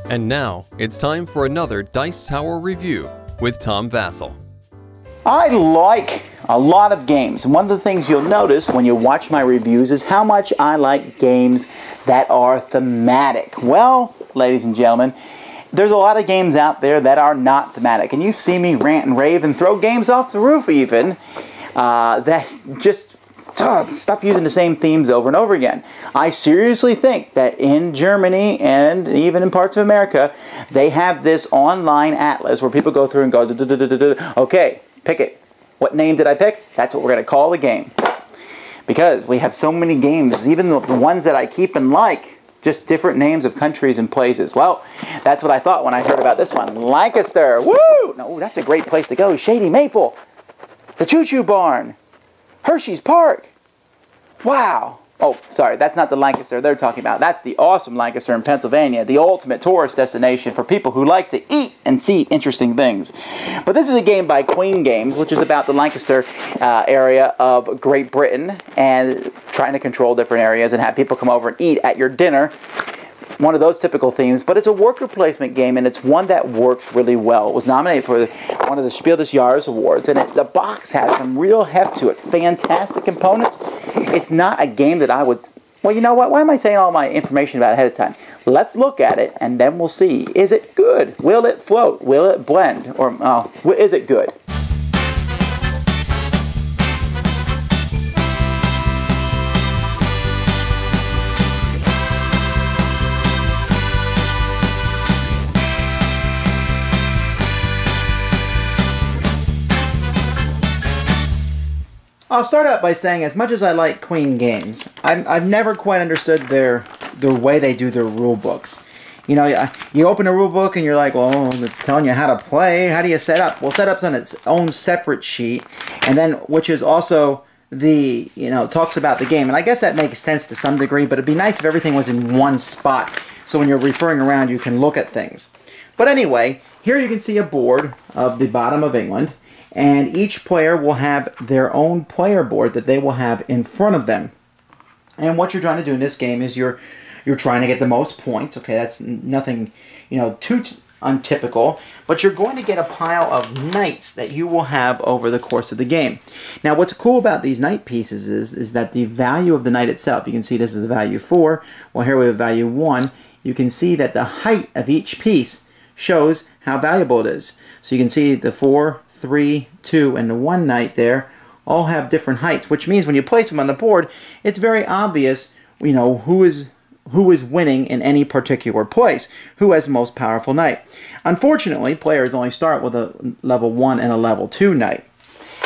And now, it's time for another Dice Tower review with Tom Vasel. I like a lot of games, and one of the things you'll notice when you watch my reviews is how much I like games that are thematic. Well, ladies and gentlemen, there's a lot of games out there that are not thematic, and you've seen me rant and rave and throw games off the roof even that just stop using the same themes over and over again. I seriously think that in Germany and even in parts of America, they have this online atlas where people go through and go, okay, pick it. What name did I pick? That's what we're going to call the game. Because we have so many games, even the ones that I keep and like, just different names of countries and places. Well, that's what I thought when I heard about this one. Lancaster. Woo! No, that's a great place to go. Shady Maple. The Choo Choo Barn. Hershey's Park. Wow. Oh, sorry, that's not the Lancaster they're talking about. That's the awesome Lancaster in Pennsylvania, the ultimate tourist destination for people who like to eat and see interesting things. But this is a game by Queen Games, which is about the Lancaster area of Great Britain and trying to control different areas and have people come over and eat at your dinner. One of those typical themes, but it's a worker placement game, and it's one that works really well. It was nominated for one of the Spiel des Jahres awards, and the box has some real heft to it. Fantastic components. It's not a game that I would... Well, you know what? Why am I saying all my information about it ahead of time? Let's look at it, and then we'll see. Is it good? Will it float? Will it blend? Or is it good? I'll start out by saying, as much as I like Queen Games, I've never quite understood the way they do their rule books. You know, you open a rule book and you're like, well, it's telling you how to play. How do you set up? Well, setup's on its own separate sheet, and then which is also the, talks about the game. And I guess that makes sense to some degree, but it'd be nice if everything was in one spot, so when you're referring around, you can look at things. But anyway, here you can see a board of the bottom of England. And each player will have their own player board that they will have in front of them. And what you're trying to do in this game is you're trying to get the most points. Okay, that's nothing, too untypical. But you're going to get a pile of knights that you will have over the course of the game. Now, what's cool about these knight pieces is that the value of the knight itself, you can see this is the value 4. Well, here we have value 1. You can see that the height of each piece shows how valuable it is. So you can see the 4, 3, 2, and the 1 knight there all have different heights, which means when you place them on the board, it's very obvious, who is winning in any particular place, who has the most powerful knight. Unfortunately, players only start with a level 1 and a level 2 knight.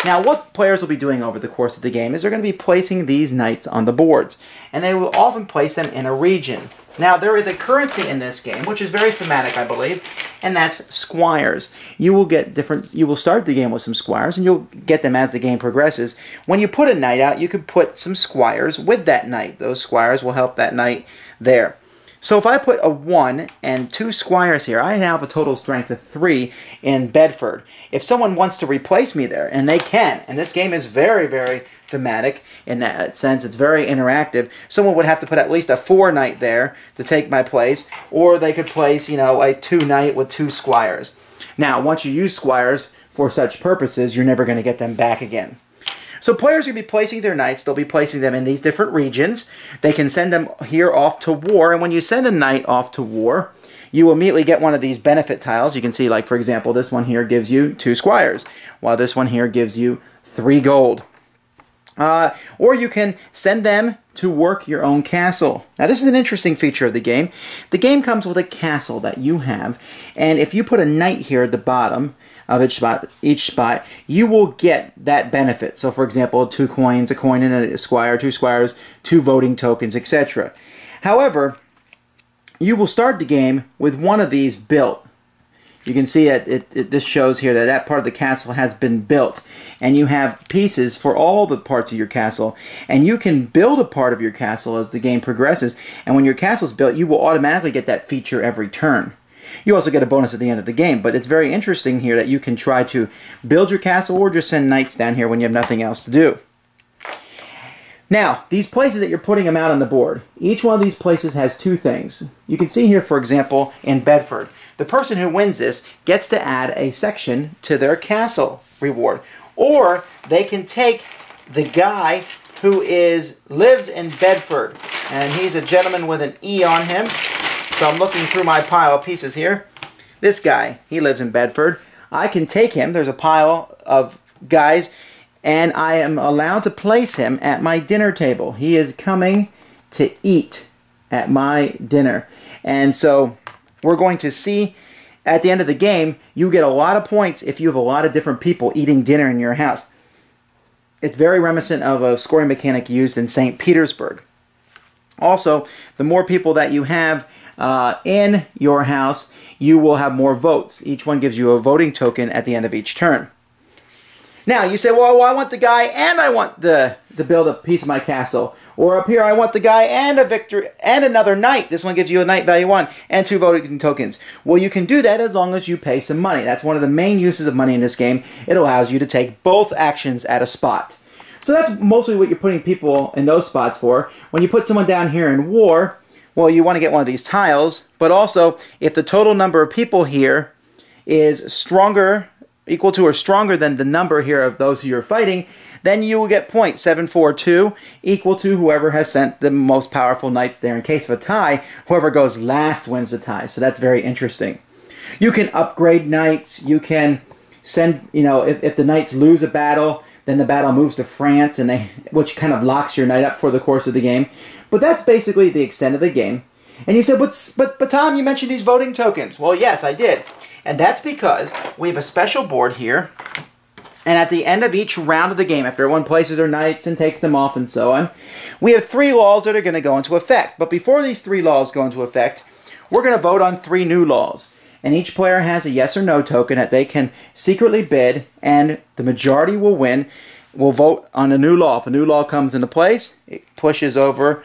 Now, what players will be doing over the course of the game is they're going to be placing these knights on the boards, and they will often place them in a region. Now, there is a currency in this game, which is very thematic, I believe, and that's squires. You will start the game with some squires, and you'll get them as the game progresses. When you put a knight out, you can put some squires with that knight. Those squires will help that knight there. So if I put a 1 and 2 squires here, I now have a total strength of 3 in Bedford. If someone wants to replace me there, and they can, and this game is very, very thematic in that sense, it's very interactive, someone would have to put at least a 4 knight there to take my place, or they could place, a 2 knight with 2 squires. Now, once you use squires for such purposes, you're never going to get them back again. So players are going to be placing their knights. They'll be placing them in these different regions. They can send them here off to war. And when you send a knight off to war, you immediately get one of these benefit tiles. You can see, like, for example, this one here gives you 2 squires, while this one here gives you 3 gold. Or you can send them to work your own castle. Now, this is an interesting feature of the game. The game comes with a castle that you have, and if you put a knight here at the bottom of each spot, you will get that benefit. So, for example, 2 coins, a coin and a squire, 2 squires, 2 voting tokens, etc. However, you will start the game with one of these built. You can see this shows here that part of the castle has been built, and you have pieces for all the parts of your castle, and you can build a part of your castle as the game progresses, and when your castle is built, you will automatically get that feature every turn. You also get a bonus at the end of the game, but it's very interesting here that you can try to build your castle or just send knights down here when you have nothing else to do. Now, these places that you're putting them out on the board, each one of these places has two things. You can see here, for example, in Bedford, the person who wins this gets to add a section to their castle reward. Or they can take the guy who lives in Bedford, and he's a gentleman with an E on him. So I'm looking through my pile of pieces here. This guy, he lives in Bedford. I can take him. There's a pile of guys, and I am allowed to place him at my dinner table. He is coming to eat at my dinner. And so we're going to see at the end of the game, you get a lot of points if you have a lot of different people eating dinner in your house. It's very reminiscent of a scoring mechanic used in St. Petersburg. Also, the more people that you have in your house, you will have more votes. Each one gives you a voting token at the end of each turn. Now, you say, well, I want the guy and I want to build a piece of my castle. Or up here, I want the guy and a victor and another knight. This one gives you a knight value 1 and 2 voting tokens. Well, you can do that as long as you pay some money. That's one of the main uses of money in this game. It allows you to take both actions at a spot. So that's mostly what you're putting people in those spots for. When you put someone down here in war, well, you want to get one of these tiles. But also, if the total number of people here is stronger, equal to or stronger than the number here of those who you're fighting, then you will get points, 742, equal to whoever has sent the most powerful knights there. In case of a tie, whoever goes last wins the tie. So that's very interesting. You can upgrade knights. You can send, if the knights lose a battle, then the battle moves to France, which kind of locks your knight up for the course of the game. But that's basically the extent of the game. And you said, but Tom, you mentioned these voting tokens. Well, yes, I did. And that's because we have a special board here. And at the end of each round of the game, after everyone places their knights and takes them off and so on, we have 3 laws that are going to go into effect. But before these 3 laws go into effect, we're going to vote on 3 new laws. And each player has a yes or no token that they can secretly bid, and the majority will win. We'll vote on a new law. If a new law comes into place, it pushes over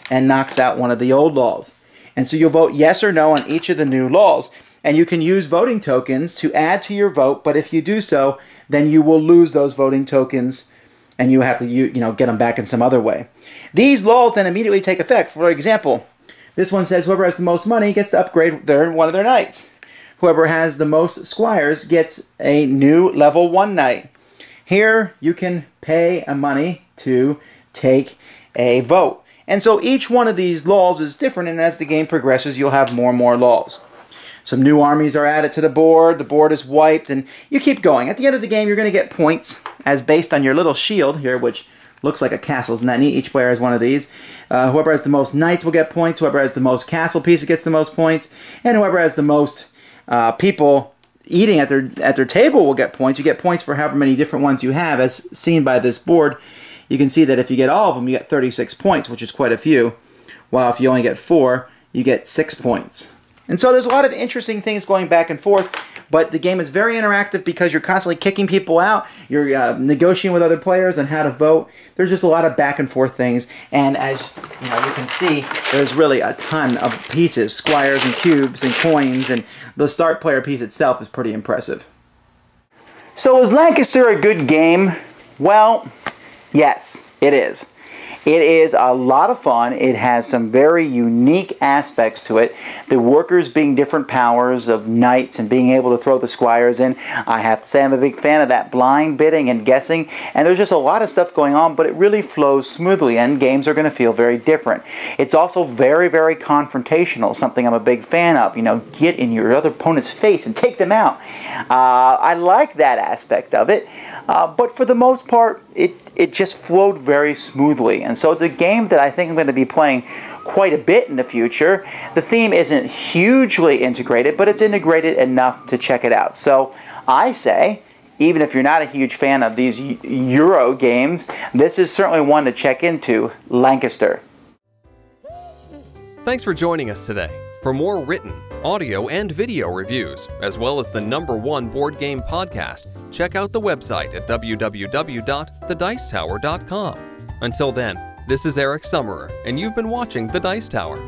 and knocks out one of the old laws. And so you'll vote yes or no on each of the new laws. And you can use voting tokens to add to your vote, but if you do so, then you will lose those voting tokens and you have to get them back in some other way. These laws then immediately take effect. For example, this one says whoever has the most money gets to upgrade one of their knights. Whoever has the most squires gets a new level 1 knight. Here you can pay a money to take a vote. And so each one of these laws is different, and as the game progresses, you'll have more and more laws. Some new armies are added to the board is wiped, and you keep going. At the end of the game, you're going to get points as based on your little shield here, which looks like a castle. Isn't that neat? Each player has one of these. Whoever has the most knights will get points. Whoever has the most castle pieces gets the most points. And whoever has the most people eating at their table will get points. You get points for however many different ones you have, as seen by this board. You can see that if you get all of them, you get 36 points, which is quite a few. While if you only get 4, you get 6 points. And so there's a lot of interesting things going back and forth, but the game is very interactive because you're constantly kicking people out. You're negotiating with other players on how to vote. There's just a lot of back and forth things, and as you can see, there's really a ton of pieces, squires and cubes and coins, and the start player piece itself is pretty impressive. So is Lancaster a good game? Well, yes, it is. It is a lot of fun. It has some very unique aspects to it. The workers being different powers of knights and being able to throw the squires in. I have to say I'm a big fan of that blind bidding and guessing. And there's just a lot of stuff going on, but it really flows smoothly, and games are going to feel very different. It's also very, very confrontational, something I'm a big fan of. Get in your other opponent's face and take them out. I like that aspect of it. But for the most part, it just flowed very smoothly. And so it's a game that I think I'm going to be playing quite a bit in the future. The theme isn't hugely integrated, but it's integrated enough to check it out. So I say, even if you're not a huge fan of these Euro games, this is certainly one to check into, Lancaster. Thanks for joining us today. For more written, audio, and video reviews, as well as the #1 board game podcast, check out the website at www.thedicetower.com. Until then, this is Eric Summerer, and you've been watching The Dice Tower.